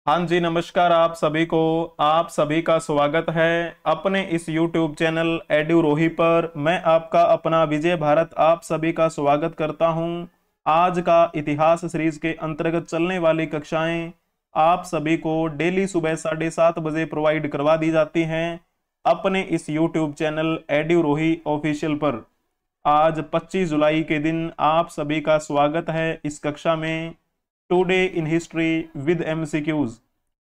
हाँ जी, नमस्कार आप सभी को। आप सभी का स्वागत है अपने इस YouTube चैनल एड्यूरोही पर। मैं आपका अपना विजय भारत आप सभी का स्वागत करता हूं। आज का इतिहास सीरीज के अंतर्गत चलने वाली कक्षाएं आप सभी को डेली सुबह 7:30 बजे प्रोवाइड करवा दी जाती हैं अपने इस YouTube चैनल एड्यूरोही ऑफिशियल पर। आज 25 जुलाई के दिन आप सभी का स्वागत है इस कक्षा में। Today in history with MCQs.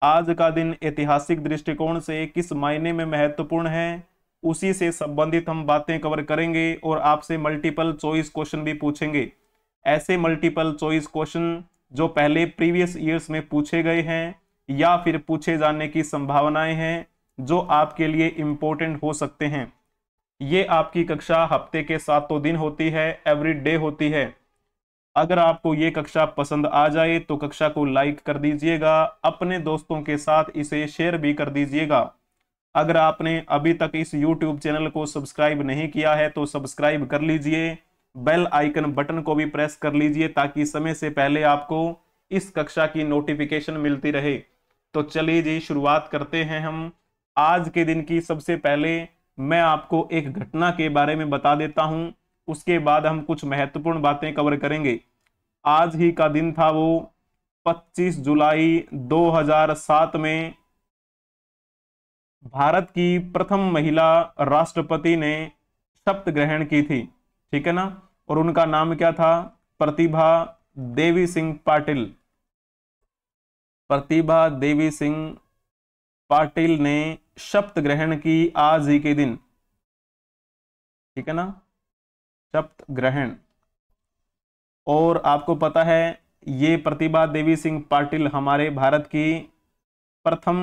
आज का दिन ऐतिहासिक दृष्टिकोण से किस मायने में महत्वपूर्ण है, उसी से संबंधित हम बातें कवर करेंगे और आपसे मल्टीपल चॉइस क्वेश्चन भी पूछेंगे। ऐसे मल्टीपल चॉइस क्वेश्चन जो पहले प्रीवियस ईयर्स में पूछे गए हैं या फिर पूछे जाने की संभावनाएं हैं, जो आपके लिए इंपॉर्टेंट हो सकते हैं। ये आपकी कक्षा हफ्ते के 7 दिन होती है, एवरी डे होती है। अगर आपको ये कक्षा पसंद आ जाए तो कक्षा को लाइक कर दीजिएगा, अपने दोस्तों के साथ इसे शेयर भी कर दीजिएगा। अगर आपने अभी तक इस YouTube चैनल को सब्सक्राइब नहीं किया है तो सब्सक्राइब कर लीजिए, बेल आइकन बटन को भी प्रेस कर लीजिए ताकि समय से पहले आपको इस कक्षा की नोटिफिकेशन मिलती रहे। तो चलिए जी, शुरुआत करते हैं हम आज के दिन की। सबसे पहले मैं आपको एक घटना के बारे में बता देता हूं, उसके बाद हम कुछ महत्वपूर्ण बातें कवर करेंगे। आज ही का दिन था वो 25 जुलाई 2007 में भारत की प्रथम महिला राष्ट्रपति ने शपथ ग्रहण की थी, ठीक है ना। और उनका नाम क्या था? प्रतिभा देवी सिंह पाटिल। प्रतिभा देवी सिंह पाटिल ने शपथ ग्रहण की आज ही के दिन, ठीक है ना, शपथ ग्रहण। और आपको पता है ये प्रतिभा देवी सिंह पाटिल हमारे भारत की प्रथम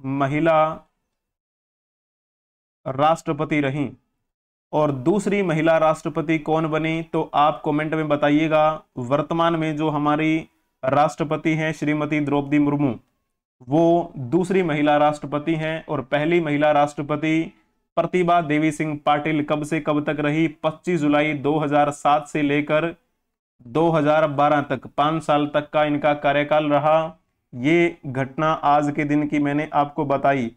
महिला राष्ट्रपति रहीं। और दूसरी महिला राष्ट्रपति कौन बनी तो आप कमेंट में बताइएगा। वर्तमान में जो हमारी राष्ट्रपति हैं श्रीमती द्रौपदी मुर्मू, वो दूसरी महिला राष्ट्रपति हैं। और पहली महिला राष्ट्रपति प्रतिभा देवी सिंह पाटिल कब से कब तक रही? 25 जुलाई 2007 से लेकर 2012 तक, 5 साल तक का इनका कार्यकाल रहा। ये घटना आज के दिन की मैंने आपको बताई।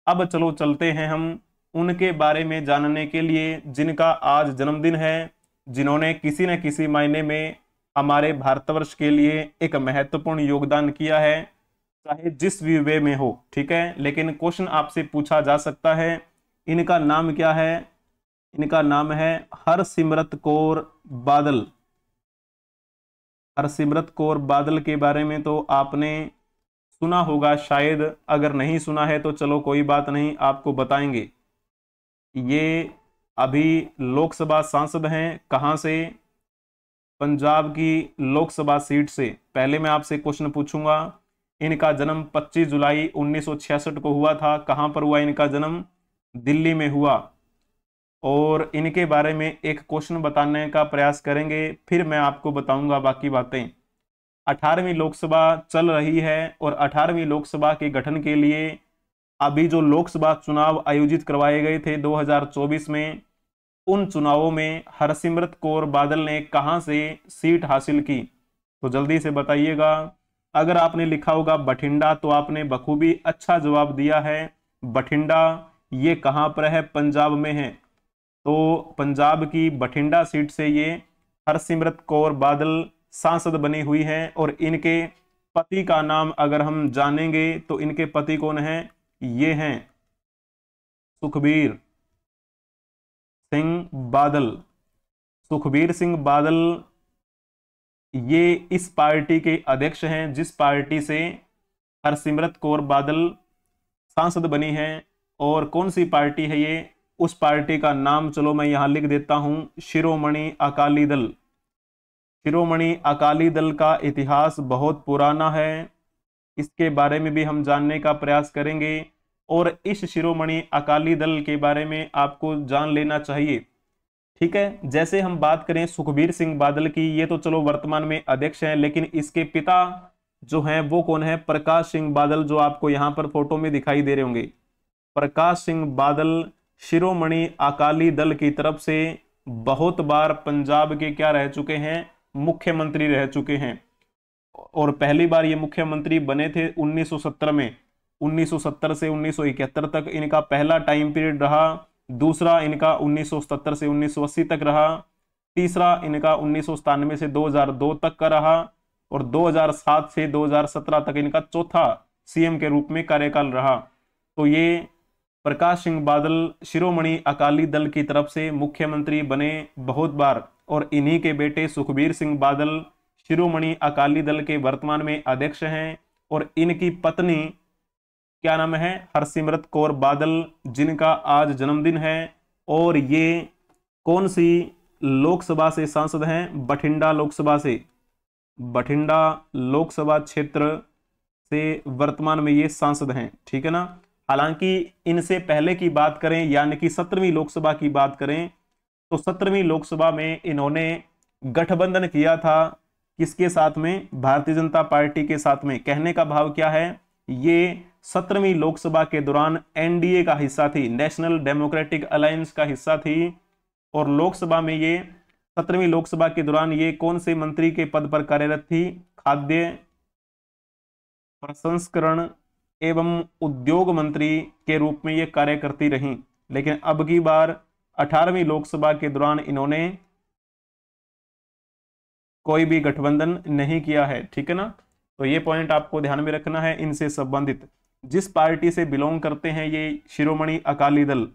अब चलो चलते हैं हम उनके बारे में जानने के लिए जिनका आज जन्मदिन है, जिन्होंने किसी न किसी मायने में हमारे भारतवर्ष के लिए एक महत्वपूर्ण योगदान किया है, चाहे जिस भी वे में हो, ठीक है। लेकिन क्वेश्चन आपसे पूछा जा सकता है, इनका नाम क्या है? इनका नाम है हरसिमरत कौर बादल। हरसिमरत कौर बादल के बारे में तो आपने सुना होगा शायद, अगर नहीं सुना है तो चलो कोई बात नहीं, आपको बताएंगे। ये अभी लोकसभा सांसद हैं। कहां से? पंजाब की लोकसभा सीट से। पहले मैं आपसे क्वेश्चन पूछूंगा, इनका जन्म 25 जुलाई 1966 को हुआ था। कहां पर हुआ इनका जन्म? दिल्ली में हुआ। और इनके बारे में एक क्वेश्चन बताने का प्रयास करेंगे, फिर मैं आपको बताऊंगा बाकी बातें। 18वीं लोकसभा चल रही है और 18वीं लोकसभा के गठन के लिए अभी जो लोकसभा चुनाव आयोजित करवाए गए थे 2024 में, उन चुनावों में हरसिमरत कौर बादल ने कहां से सीट हासिल की? तो जल्दी से बताइएगा। अगर आपने लिखा होगा बठिंडा तो आपने बखूबी अच्छा जवाब दिया है। बठिंडा ये कहां पर है? पंजाब में है। तो पंजाब की बठिंडा सीट से ये हरसिमरत कौर बादल सांसद बनी हुई हैं। और इनके पति का नाम अगर हम जानेंगे तो इनके पति कौन हैं? ये हैं सुखबीर सिंह बादल। सुखबीर सिंह बादल ये इस पार्टी के अध्यक्ष हैं जिस पार्टी से हरसिमरत कौर बादल सांसद बनी है। और कौन सी पार्टी है ये? उस पार्टी का नाम चलो मैं यहां लिख देता हूं, शिरोमणि अकाली दल। शिरोमणि अकाली दल का इतिहास बहुत पुराना है, इसके बारे में भी हम जानने का प्रयास करेंगे। और इस शिरोमणि अकाली दल के बारे में आपको जान लेना चाहिए, ठीक है। जैसे हम बात करें सुखबीर सिंह बादल की, ये तो चलो वर्तमान में अध्यक्ष हैं, लेकिन इसके पिता जो हैं वो कौन है? प्रकाश सिंह बादल, जो आपको यहां पर फोटो में दिखाई दे रहे होंगे। प्रकाश सिंह बादल शिरोमणि अकाली दल की तरफ से बहुत बार पंजाब के क्या रह चुके हैं? मुख्यमंत्री रह चुके हैं। और पहली बार ये मुख्यमंत्री बने थे 1970 में। 1970 से 1971 तक इनका पहला टाइम पीरियड रहा। दूसरा इनका 1970 से 1980 तक रहा। तीसरा इनका 1997 से 2002 तक का रहा। और 2007 से 2017 तक इनका चौथा सीएम के रूप में कार्यकाल रहा। तो ये प्रकाश सिंह बादल शिरोमणि अकाली दल की तरफ से मुख्यमंत्री बने बहुत बार, और इन्हीं के बेटे सुखबीर सिंह बादल शिरोमणि अकाली दल के वर्तमान में अध्यक्ष हैं। और इनकी पत्नी क्या नाम है, हरसिमरत कौर बादल, जिनका आज जन्मदिन है। और ये कौन सी लोकसभा से सांसद हैं? बठिंडा लोकसभा से, बठिंडा लोकसभा क्षेत्र से वर्तमान में ये सांसद हैं, ठीक है ना। हालांकि इनसे पहले की बात करें, यानी कि 17वीं लोकसभा की बात करें, तो 17वीं लोकसभा में इन्होंने गठबंधन किया था। किसके साथ में? भारतीय जनता पार्टी के साथ में। कहने का भाव क्या है, ये 17वीं लोकसभा के दौरान एनडीए का हिस्सा थी, नेशनल डेमोक्रेटिक अलायंस का हिस्सा थी। और लोकसभा में ये 17वीं लोकसभा के दौरान ये कौन से मंत्री के पद पर कार्यरत थी? खाद्य प्रसंस्करण एवं उद्योग मंत्री के रूप में ये कार्य करती रहीं। लेकिन अब की बार 18वीं लोकसभा के दौरान इन्होंने कोई भी गठबंधन नहीं किया है, ठीक है ना। तो ये पॉइंट आपको ध्यान में रखना है। इनसे संबंधित जिस पार्टी से बिलोंग करते हैं ये शिरोमणि अकाली दल,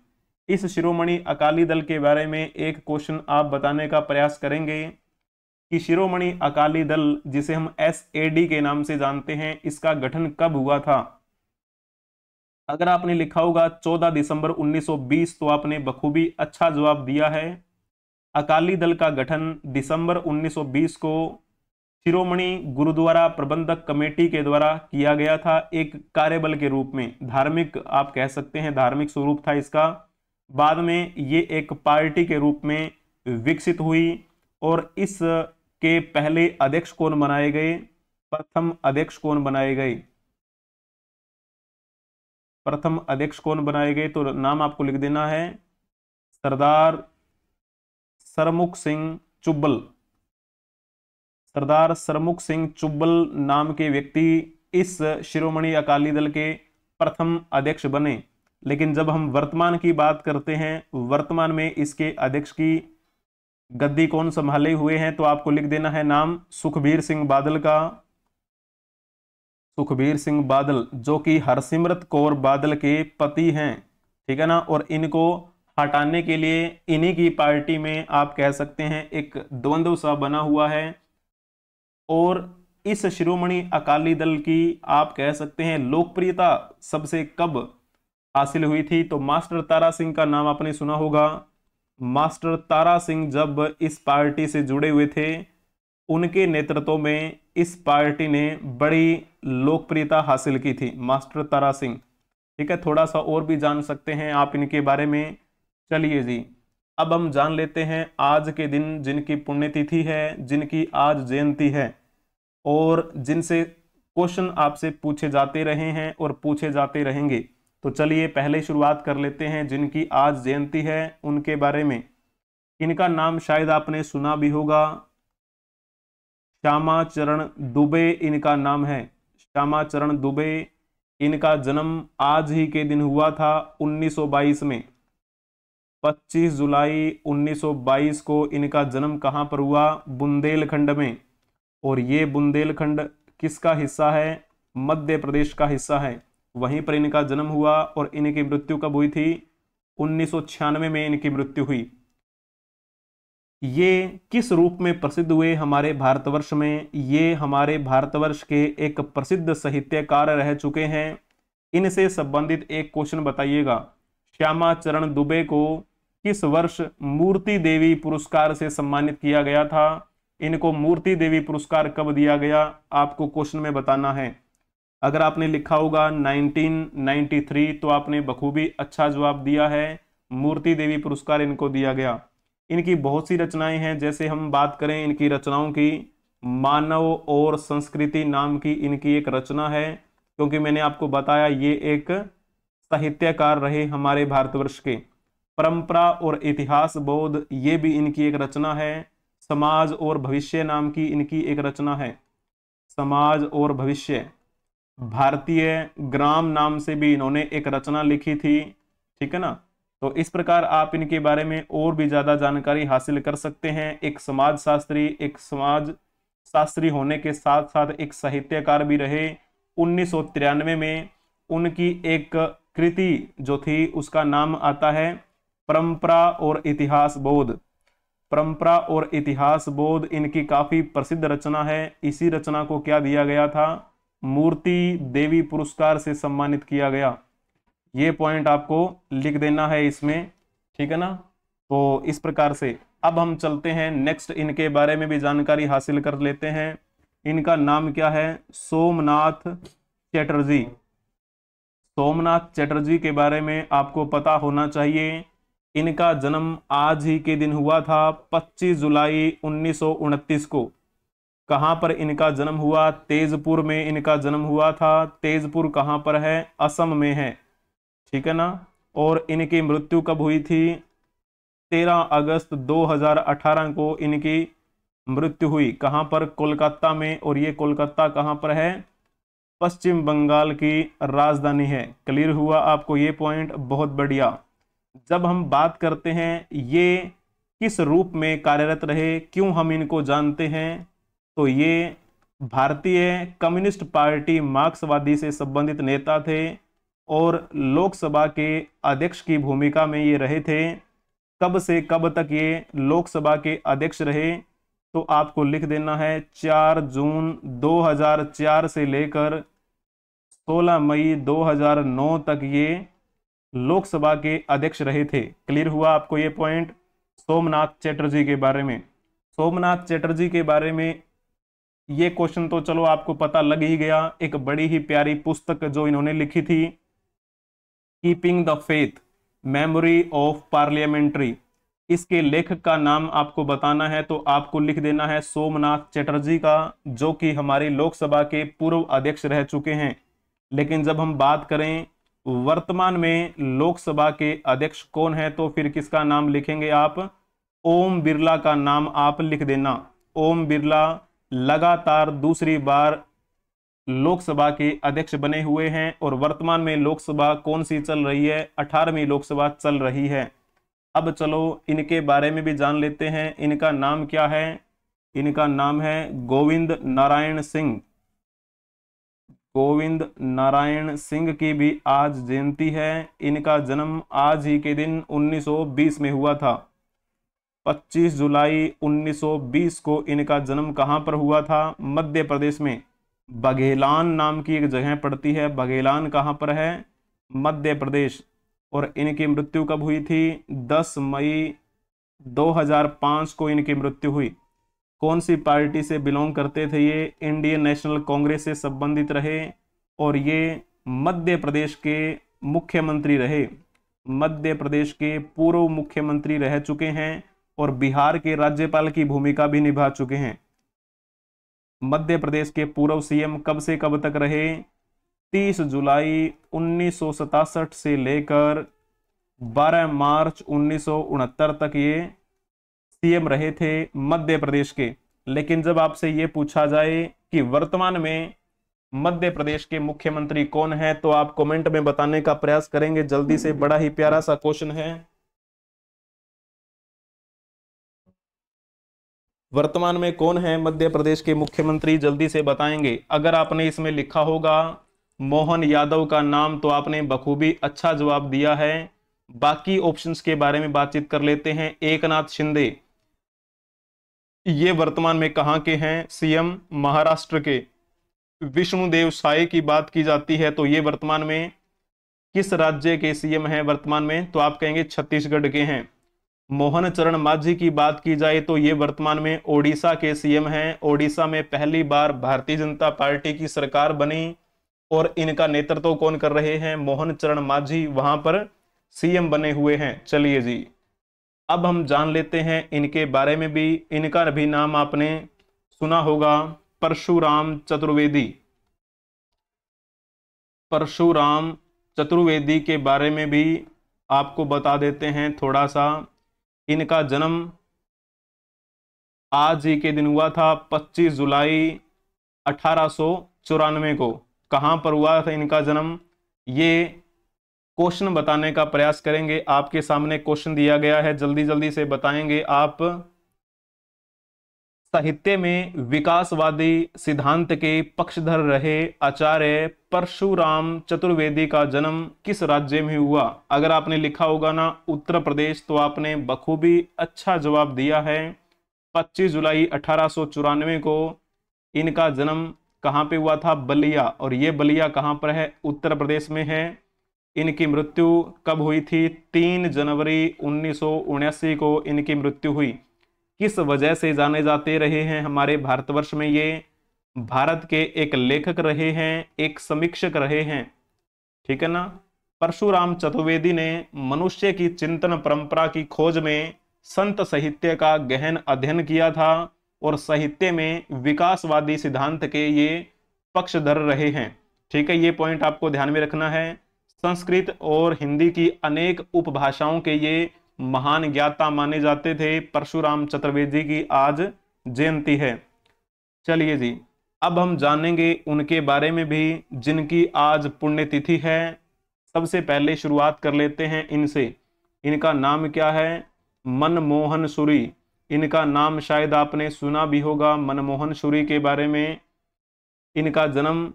इस शिरोमणि अकाली दल के बारे में एक क्वेश्चन आप बताने का प्रयास करेंगे कि शिरोमणि अकाली दल, जिसे हम एसएडी के नाम से जानते हैं, इसका गठन कब हुआ था? अगर आपने लिखा होगा 14 दिसंबर 1920 तो आपने बखूबी अच्छा जवाब दिया है। अकाली दल का गठन दिसंबर 1920 को शिरोमणि गुरुद्वारा प्रबंधक कमेटी के द्वारा किया गया था, एक कार्यबल के रूप में। धार्मिक आप कह सकते हैं, धार्मिक स्वरूप था इसका। बाद में ये एक पार्टी के रूप में विकसित हुई। और इस के पहले अध्यक्ष कौन बनाए गए? प्रथम अध्यक्ष कौन बनाए गए? प्रथम अध्यक्ष कौन बनाए गए? तो नाम आपको लिख देना है सरदार सरमुख सिंह चुब्बल। सरदार सरमुख सिंह चुब्बल नाम के व्यक्ति इस शिरोमणि अकाली दल के प्रथम अध्यक्ष बने। लेकिन जब हम वर्तमान की बात करते हैं, वर्तमान में इसके अध्यक्ष की गद्दी कौन संभाले हुए हैं, तो आपको लिख देना है नाम सुखबीर सिंह बादल का। सुखबीर सिंह बादल जो कि हरसिमरत कौर बादल के पति हैं, ठीक है ना। और इनको हटाने के लिए इन्हीं की पार्टी में आप कह सकते हैं एक द्वंद्व सा बना हुआ है। और इस शिरोमणि अकाली दल की आप कह सकते हैं लोकप्रियता सबसे कब हासिल हुई थी? तो मास्टर तारा सिंह का नाम आपने सुना होगा। मास्टर तारा सिंह जब इस पार्टी से जुड़े हुए थे, उनके नेतृत्व में इस पार्टी ने बड़ी लोकप्रियता हासिल की थी, मास्टर तारा सिंह, ठीक है। थोड़ा सा और भी जान सकते हैं आप इनके बारे में। चलिए जी, अब हम जान लेते हैं आज के दिन जिनकी पुण्यतिथि है, जिनकी आज जयंती है, और जिनसे क्वेश्चन आपसे पूछे जाते रहे हैं और पूछे जाते रहेंगे। तो चलिए पहले शुरुआत कर लेते हैं जिनकी आज जयंती है उनके बारे में। इनका नाम शायद आपने सुना भी होगा, श्यामा चरण दुबे इनका नाम है। श्यामा चरण दुबे, इनका जन्म आज ही के दिन हुआ था 1922 में। 25 जुलाई 1922 को इनका जन्म कहां पर हुआ? बुंदेलखंड में। और ये बुंदेलखंड किसका हिस्सा है? मध्य प्रदेश का हिस्सा है। वहीं पर इनका जन्म हुआ। और इनकी मृत्यु कब हुई थी? 1996 में इनकी मृत्यु हुई। ये किस रूप में प्रसिद्ध हुए हमारे भारतवर्ष में? ये हमारे भारतवर्ष के एक प्रसिद्ध साहित्यकार रह चुके हैं। इनसे संबंधित एक क्वेश्चन बताइएगा। श्यामा चरण दुबे को किस वर्ष मूर्ति देवी पुरस्कार से सम्मानित किया गया था? इनको मूर्ति देवी पुरस्कार कब दिया गया? आपको क्वेश्चन में बताना है। अगर आपने लिखा होगा 1993 तो आपने बखूबी अच्छा जवाब दिया है। मूर्ति देवी पुरस्कार इनको दिया गया। इनकी बहुत सी रचनाएं हैं। जैसे हम बात करें इनकी रचनाओं की, मानव और संस्कृति नाम की इनकी एक रचना है, क्योंकि मैंने आपको बताया ये एक साहित्यकार रहे हमारे भारतवर्ष के। परंपरा और इतिहास बोध, ये भी इनकी एक रचना है। समाज और भविष्य नाम की इनकी एक रचना है। समाज और भविष्य। भारतीय ग्राम नाम से भी इन्होंने एक रचना लिखी थी, ठीक है ना। तो इस प्रकार आप इनके बारे में और भी ज्यादा जानकारी हासिल कर सकते हैं। एक समाज शास्त्री होने के साथ साथ एक साहित्यकार भी रहे। 1993 में उनकी एक कृति जो थी उसका नाम आता है परंपरा और इतिहास बोध। परंपरा और इतिहास बोध इनकी काफी प्रसिद्ध रचना है। इसी रचना को क्या दिया गया था, मूर्ति देवी पुरस्कार से सम्मानित किया गया। ये पॉइंट आपको लिख देना है इसमें, ठीक है ना। तो इस प्रकार से अब हम चलते हैं नेक्स्ट, इनके बारे में भी जानकारी हासिल कर लेते हैं। इनका नाम क्या है, सोमनाथ चटर्जी। सोमनाथ चटर्जी के बारे में आपको पता होना चाहिए। इनका जन्म आज ही के दिन हुआ था 25 जुलाई 1929 को। कहां पर इनका जन्म हुआ, तेजपुर में इनका जन्म हुआ था। तेजपुर कहां पर है, असम में है, ठीक है ना। और इनकी मृत्यु कब हुई थी, 13 अगस्त 2018 को इनकी मृत्यु हुई। कहां पर, कोलकाता में। और ये कोलकाता कहां पर है, पश्चिम बंगाल की राजधानी है। क्लियर हुआ आपको ये पॉइंट, बहुत बढ़िया। जब हम बात करते हैं ये किस रूप में कार्यरत रहे, क्यों हम इनको जानते हैं, तो ये भारतीय कम्युनिस्ट पार्टी मार्क्सवादी से संबंधित नेता थे और लोकसभा के अध्यक्ष की भूमिका में ये रहे थे। कब से कब तक ये लोकसभा के अध्यक्ष रहे, तो आपको लिख देना है 4 जून 2004 से लेकर 16 मई 2009 तक ये लोकसभा के अध्यक्ष रहे थे। क्लियर हुआ आपको ये पॉइंट सोमनाथ चटर्जी के बारे में। सोमनाथ चटर्जी के बारे में ये क्वेश्चन तो चलो आपको पता लग ही गया। एक बड़ी ही प्यारी पुस्तक जो इन्होंने लिखी थी, keeping the faith, memory of parliamentary, इसके लेखक का नाम आपको बताना है, तो आपको लिख देना है सोमनाथ चटर्जी का, जो कि हमारी लोकसभा के पूर्व अध्यक्ष रह चुके हैं। लेकिन जब हम बात करें वर्तमान में लोकसभा के अध्यक्ष कौन है, तो फिर किसका नाम लिखेंगे आप, ओम बिरला का नाम आप लिख देना। ओम बिरला लगातार दूसरी बार लोकसभा के अध्यक्ष बने हुए हैं और वर्तमान में लोकसभा कौन सी चल रही है, 18वीं लोकसभा चल रही है। अब चलो इनके बारे में भी जान लेते हैं। इनका नाम क्या है, इनका नाम है गोविंद नारायण सिंह। गोविंद नारायण सिंह की भी आज जयंती है। इनका जन्म आज ही के दिन 1920 में हुआ था। 25 जुलाई 1920 को इनका जन्म कहां पर हुआ था, मध्य प्रदेश में बघेलान नाम की एक जगह पड़ती है। बघेलान कहां पर है, मध्य प्रदेश। और इनकी मृत्यु कब हुई थी, 10 मई 2005 को इनकी मृत्यु हुई। कौन सी पार्टी से बिलोंग करते थे ये, इंडियन नेशनल कांग्रेस से संबंधित रहे और ये मध्य प्रदेश के मुख्यमंत्री रहे। मध्य प्रदेश के पूर्व मुख्यमंत्री रह चुके हैं और बिहार के राज्यपाल की भूमिका भी निभा चुके हैं। मध्य प्रदेश के पूर्व सीएम कब से कब तक रहे, 30 जुलाई 1967 से लेकर 12 मार्च 1969 तक ये सीएम रहे थे मध्य प्रदेश के। लेकिन जब आपसे ये पूछा जाए कि वर्तमान में मध्य प्रदेश के मुख्यमंत्री कौन है, तो आप कमेंट में बताने का प्रयास करेंगे जल्दी से। बड़ा ही प्यारा सा क्वेश्चन है। वर्तमान में कौन है मध्य प्रदेश के मुख्यमंत्री, जल्दी से बताएंगे। अगर आपने इसमें लिखा होगा मोहन यादव का नाम, तो आपने बखूबी अच्छा जवाब दिया है। बाकी ऑप्शंस के बारे में बातचीत कर लेते हैं। एकनाथ शिंदे, ये वर्तमान में कहां के हैं, सीएम महाराष्ट्र के। विष्णुदेव साय की बात की जाती है तो ये वर्तमान में किस राज्य के सीएम हैं वर्तमान में, तो आप कहेंगे छत्तीसगढ़ के हैं। मोहन चरण मांझी की बात की जाए तो ये वर्तमान में ओडिशा के सीएम हैं। ओडिशा में पहली बार भारतीय जनता पार्टी की सरकार बनी और इनका नेतृत्व कौन कर रहे हैं, मोहन चरण मांझी वहां पर सीएम बने हुए हैं। चलिए जी, अब हम जान लेते हैं इनके बारे में भी। इनका भी नाम आपने सुना होगा, परशुराम चतुर्वेदी। परशुराम चतुर्वेदी के बारे में भी आपको बता देते हैं थोड़ा सा। इनका जन्म आज ही के दिन हुआ था, 25 जुलाई 1894 को। कहां पर हुआ था इनका जन्म, ये क्वेश्चन बताने का प्रयास करेंगे। आपके सामने क्वेश्चन दिया गया है, जल्दी जल्दी से बताएंगे आप। साहित्य में विकासवादी सिद्धांत के पक्षधर रहे आचार्य परशुराम चतुर्वेदी का जन्म किस राज्य में हुआ। अगर आपने लिखा होगा ना उत्तर प्रदेश, तो आपने बखूबी अच्छा जवाब दिया है। 25 जुलाई 1894 को इनका जन्म कहाँ पे हुआ था, बलिया। और ये बलिया कहाँ पर है, उत्तर प्रदेश में है। इनकी मृत्यु कब हुई थी, 3 जनवरी 1979 को इनकी मृत्यु हुई। किस वजह से जाने जाते रहे हैं हमारे भारतवर्ष में, ये भारत के एक लेखक रहे हैं, एक समीक्षक रहे हैं, ठीक है ना। परशुराम चतुर्वेदी ने मनुष्य की चिंतन परंपरा की खोज में संत साहित्य का गहन अध्ययन किया था और साहित्य में विकासवादी सिद्धांत के ये पक्षधर रहे हैं, ठीक है। ये पॉइंट आपको ध्यान में रखना है। संस्कृत और हिंदी की अनेक उपभाषाओं के ये महान ज्ञाता माने जाते थे। परशुराम चतुर्वेदी की आज जयंती है। चलिए जी, अब हम जानेंगे उनके बारे में भी जिनकी आज पुण्यतिथि है। सबसे पहले शुरुआत कर लेते हैं इनसे। इनका नाम क्या है, मनमोहन सूरी। इनका नाम शायद आपने सुना भी होगा, मनमोहन सूरी के बारे में। इनका जन्म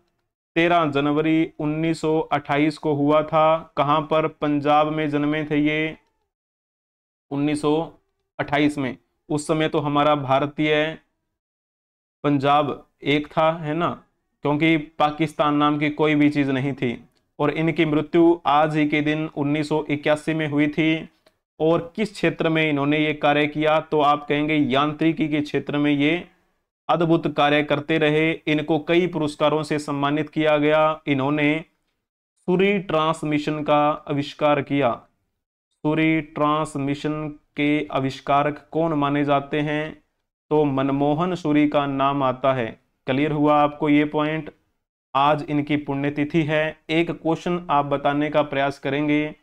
13 जनवरी 1928 को हुआ था। कहां पर, पंजाब में जन्मे थे ये 1928 में। उस समय तो हमारा भारतीय पंजाब एक था, है ना, क्योंकि पाकिस्तान नाम की कोई भी चीज नहीं थी। और इनकी मृत्यु आज ही के दिन 1981 में हुई थी। और किस क्षेत्र में इन्होंने ये कार्य किया, तो आप कहेंगे यांत्रिकी के क्षेत्र में ये अद्भुत कार्य करते रहे। इनको कई पुरस्कारों से सम्मानित किया गया। इन्होंने सूरी ट्रांसमिशन का आविष्कार किया। सूरी ट्रांसमिशन के आविष्कारक कौन माने जाते हैं, तो मनमोहन सूरी का नाम आता है। क्लियर हुआ आपको ये पॉइंट। आज इनकी पुण्यतिथि है। एक क्वेश्चन आप बताने का प्रयास करेंगे।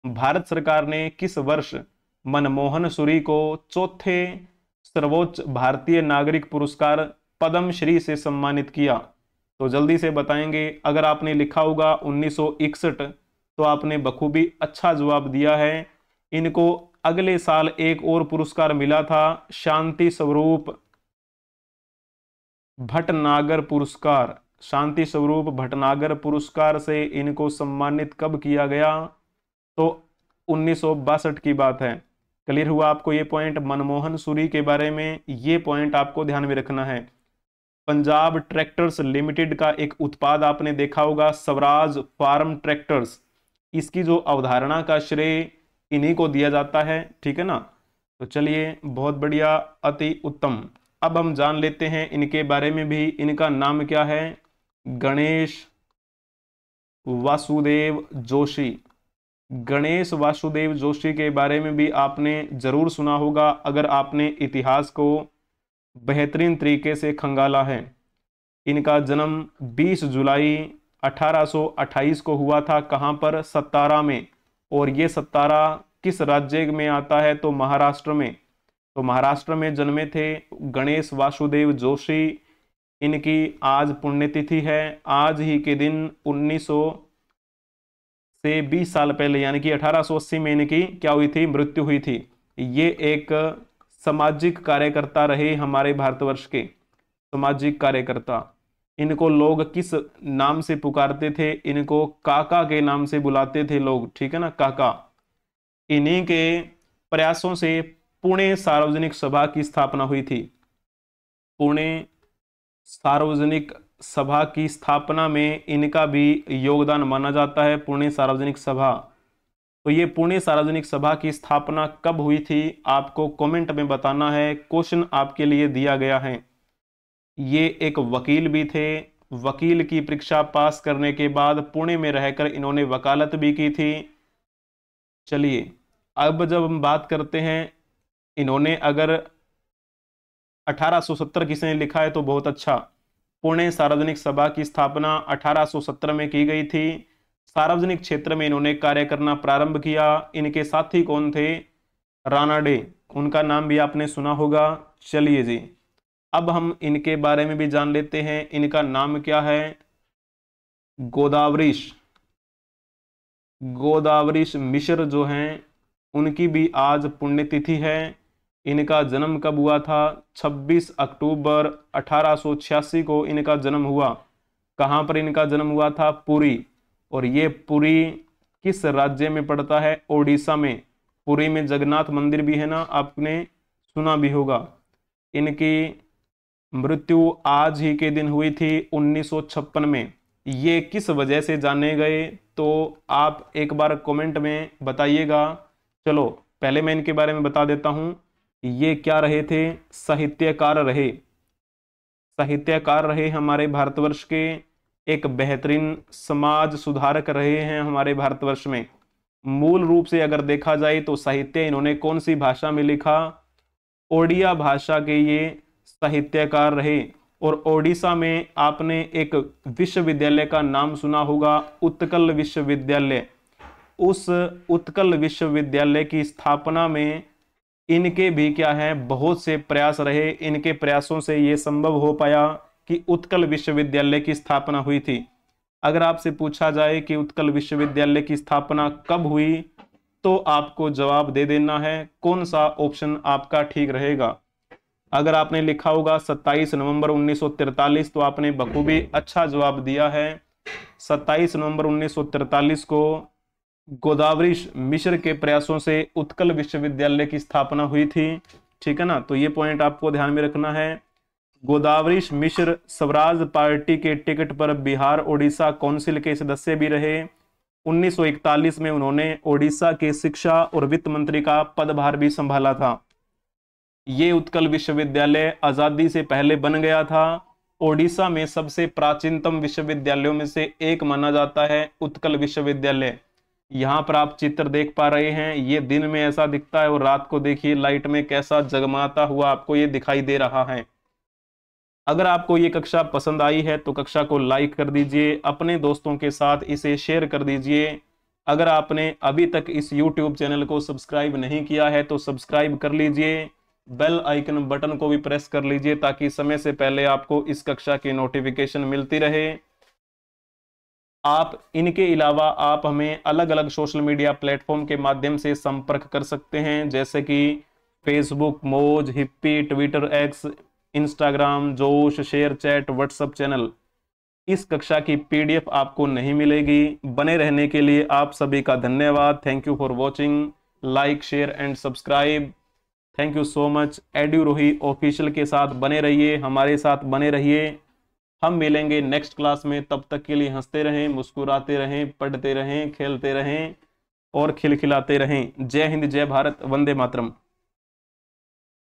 भारत सरकार ने किस वर्ष मनमोहन सूरी को चौथे सर्वोच्च भारतीय नागरिक पुरस्कार पद्मश्री से सम्मानित किया, तो जल्दी से बताएंगे। अगर आपने लिखा होगा 1961, तो आपने बखूबी अच्छा जवाब दिया है। इनको अगले साल एक और पुरस्कार मिला था, शांति स्वरूप भटनागर पुरस्कार। शांति स्वरूप भटनागर पुरस्कार से इनको सम्मानित कब किया गया, तो 1962 की बात है। क्लियर हुआ आपको ये पॉइंट मनमोहन सूरी के बारे में। ये पॉइंट आपको ध्यान में रखना है। पंजाब ट्रैक्टर्स लिमिटेड का एक उत्पाद आपने देखा होगा, स्वराज फार्म ट्रैक्टर्स। इसकी जो अवधारणा का श्रेय इन्हीं को दिया जाता है, ठीक है ना। तो चलिए, बहुत बढ़िया, अति उत्तम। अब हम जान लेते हैं इनके बारे में भी। इनका नाम क्या है, गणेश वासुदेव जोशी। गणेश वासुदेव जोशी के बारे में भी आपने जरूर सुना होगा, अगर आपने इतिहास को बेहतरीन तरीके से खंगाला है। इनका जन्म 20 जुलाई 1828 को हुआ था। कहां पर, सतारा में। और ये सतारा किस राज्य में आता है, तो महाराष्ट्र में। तो महाराष्ट्र में जन्मे थे गणेश वासुदेव जोशी। इनकी आज पुण्यतिथि है। आज ही के दिन 1900 से 20 साल पहले, यानी कि 1880 में इनकी क्या हुई थी, मृत्यु हुई थी। ये एक सामाजिक कार्यकर्ता रहे हमारे भारतवर्ष के, सामाजिक कार्यकर्ता। इनको लोग किस नाम से पुकारते थे, इनको काका के नाम से बुलाते थे लोग, ठीक है ना, काका। इन्हीं के प्रयासों से पुणे सार्वजनिक सभा की स्थापना हुई थी। पुणे सार्वजनिक सभा की स्थापना में इनका भी योगदान माना जाता है, पुणे सार्वजनिक सभा। तो ये पुणे सार्वजनिक सभा की स्थापना कब हुई थी, आपको कमेंट में बताना है। क्वेश्चन आपके लिए दिया गया है। ये एक वकील भी थे। वकील की परीक्षा पास करने के बाद पुणे में रहकर इन्होंने वकालत भी की थी। चलिए, अब जब हम बात करते हैं, इन्होंने अगर 1870 किसने लिखा है तो बहुत अच्छा। पुणे सार्वजनिक सभा की स्थापना 1870 में की गई थी। सार्वजनिक क्षेत्र में इन्होंने कार्य करना प्रारंभ किया। इनके साथी कौन थे, रानाडे। उनका नाम भी आपने सुना होगा। चलिए जी, अब हम इनके बारे में भी जान लेते हैं। इनका नाम क्या है? गोदावरीश। गोदावरीश मिश्र जो हैं उनकी भी आज पुण्यतिथि है। इनका जन्म कब हुआ था? 26 अक्टूबर 1886 को इनका जन्म हुआ। कहाँ पर इनका जन्म हुआ था? पुरी। और ये पुरी किस राज्य में पड़ता है? ओडिशा में। पुरी में जगन्नाथ मंदिर भी है ना, आपने सुना भी होगा। इनकी मृत्यु आज ही के दिन हुई थी 1956 में। ये किस वजह से जाने गए तो आप एक बार कमेंट में बताइएगा। चलो पहले मैं इनके बारे में बता देता हूं। ये क्या रहे थे? साहित्यकार रहे। साहित्यकार रहे हमारे भारतवर्ष के। एक बेहतरीन समाज सुधारक रहे हैं हमारे भारतवर्ष में। मूल रूप से अगर देखा जाए तो साहित्य इन्होंने कौन सी भाषा में लिखा? ओडिया भाषा के ये साहित्यकार रहे। और ओडिशा में आपने एक विश्वविद्यालय का नाम सुना होगा, उत्कल विश्वविद्यालय। उस उत्कल विश्वविद्यालय की स्थापना में इनके भी क्या है, बहुत से प्रयास रहे। इनके प्रयासों से ये संभव हो पाया कि उत्कल विश्वविद्यालय की स्थापना हुई थी। अगर आपसे पूछा जाए कि उत्कल विश्वविद्यालय की स्थापना कब हुई तो आपको जवाब दे देना है। कौन सा ऑप्शन आपका ठीक रहेगा? अगर आपने लिखा होगा 27 नवंबर 1943 तो आपने बखूबी अच्छा जवाब दिया है। 27 नवंबर 1943 को गोदावरीश मिश्र के प्रयासों से उत्कल विश्वविद्यालय की स्थापना हुई थी। ठीक है ना, तो ये पॉइंट आपको ध्यान में रखना है। गोदावरीश मिश्र स्वराज पार्टी के टिकट पर बिहार ओडिशा काउंसिल के सदस्य भी रहे। 1941 में उन्होंने ओडिशा के शिक्षा और वित्त मंत्री का पदभार भी संभाला था। ये उत्कल विश्वविद्यालय आजादी से पहले बन गया था। ओडिशा में सबसे प्राचीनतम विश्वविद्यालयों में से एक माना जाता है उत्कल विश्वविद्यालय। यहाँ पर आप चित्र देख पा रहे हैं, ये दिन में ऐसा दिखता है और रात को देखिए लाइट में कैसा जगमगाता हुआ आपको ये दिखाई दे रहा है। अगर आपको ये कक्षा पसंद आई है तो कक्षा को लाइक कर दीजिए, अपने दोस्तों के साथ इसे शेयर कर दीजिए। अगर आपने अभी तक इस YouTube चैनल को सब्सक्राइब नहीं किया है तो सब्सक्राइब कर लीजिए। बेल आइकन बटन को भी प्रेस कर लीजिए ताकि समय से पहले आपको इस कक्षा की नोटिफिकेशन मिलती रहे। आप इनके अलावा आप हमें अलग अलग सोशल मीडिया प्लेटफॉर्म के माध्यम से संपर्क कर सकते हैं, जैसे कि फेसबुक, मौज, हिप्पी, ट्विटर, एक्स, इंस्टाग्राम, जोश, शेयर चैट, व्हाट्सएप चैनल। इस कक्षा की PDF आपको नहीं मिलेगी। बने रहने के लिए आप सभी का धन्यवाद। Thank you for watching. Like, share and subscribe. Thank you so much. एड्यूरोही ऑफिशियल के साथ बने रहिए, हमारे साथ बने रहिए। हम मिलेंगे नेक्स्ट क्लास में। तब तक के लिए हंसते रहें, मुस्कुराते रहें, पढ़ते रहें, खेलते रहें और खिलखिलाते रहें। जय हिंद, जय भारत, वंदे मातरम।